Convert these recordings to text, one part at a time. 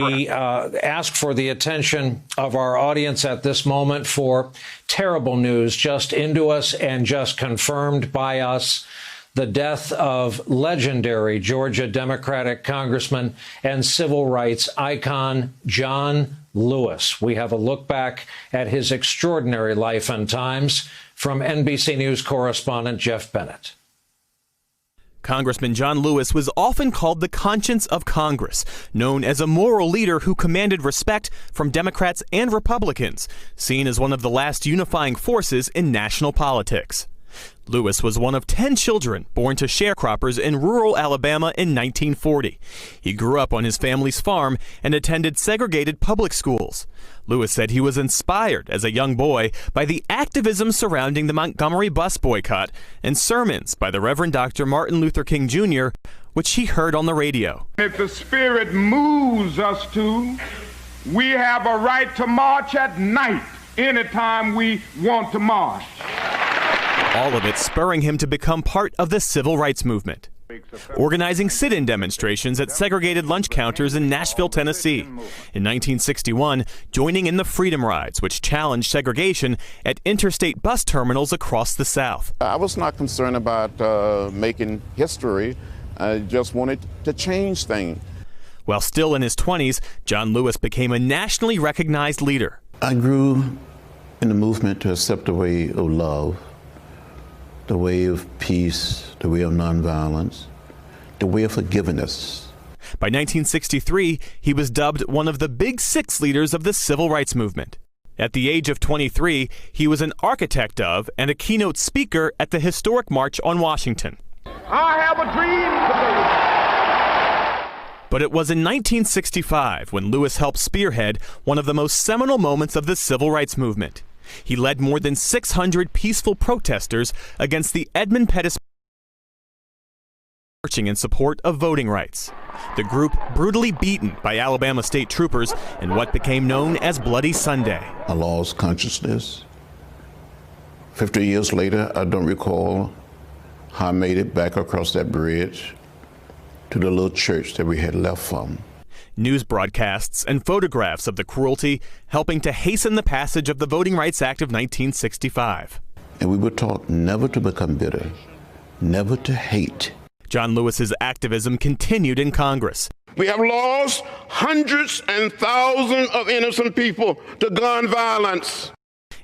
We ask for the attention of our audience at this moment for terrible news just into us and just confirmed by us. The death of legendary Georgia Democratic Congressman and civil rights icon John Lewis. We have a look back at his extraordinary life and times from NBC News correspondent Jeff Bennett. Congressman John Lewis was often called the conscience of Congress, known as a moral leader who commanded respect from Democrats and Republicans, seen as one of the last unifying forces in national politics. Lewis was one of 10 children born to sharecroppers in rural Alabama in 1940. He grew up on his family's farm and attended segregated public schools. Lewis said he was inspired as a young boy by the activism surrounding the Montgomery bus boycott and sermons by the Reverend Dr. Martin Luther King Jr., which he heard on the radio. If the Spirit moves us to, we have a right to march at night anytime we want to march. All of it spurring him to become part of the civil rights movement, organizing sit-in demonstrations at segregated lunch counters in Nashville, Tennessee. In 1961, joining in the Freedom Rides, which challenged segregation at interstate bus terminals across the South. I was not concerned about making history. I just wanted to change things. While still in his 20s, John Lewis became a nationally recognized leader. I grew in the movement to accept the way of love, the way of peace, the way of nonviolence, the way of forgiveness. By 1963, he was dubbed one of the Big Six leaders of the civil rights movement. At the age of 23, he was an architect of and a keynote speaker at the historic March on Washington. I have a dream. But it was in 1965 when Lewis helped spearhead one of the most seminal moments of the civil rights movement. He led more than 600 peaceful protesters against the Edmund Pettus marching in support of voting rights. The group brutally beaten by Alabama state troopers in what became known as Bloody Sunday. I lost consciousness. 50 years later, I don't recall how I made it back across that bridge to the little church that we had left from. News broadcasts and photographs of the cruelty helping to hasten the passage of the Voting Rights Act of 1965. And we were taught never to become bitter, never to hate. John Lewis's activism continued in Congress. We have lost hundreds and thousands of innocent people to gun violence.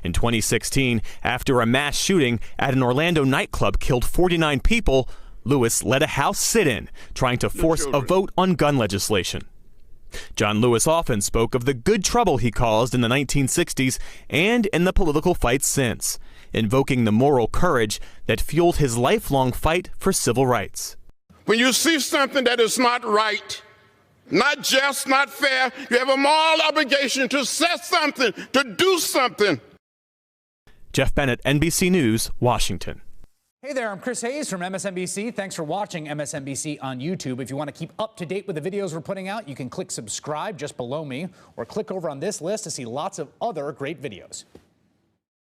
In 2016, after a mass shooting at an Orlando nightclub killed 49 people, Lewis led a House sit-in trying to force a vote on gun legislation. John Lewis often spoke of the good trouble he caused in the 1960s and in the political fight since, invoking the moral courage that fueled his lifelong fight for civil rights. When you see something that is not right, not just, not fair, you have a moral obligation to say something, to do something. Jeff Bennett, NBC News, Washington. Hey there, I'm Chris Hayes from MSNBC. Thanks for watching MSNBC on YouTube. If you want to keep up to date with the videos we're putting out, you can click subscribe just below me or click over on this list to see lots of other great videos.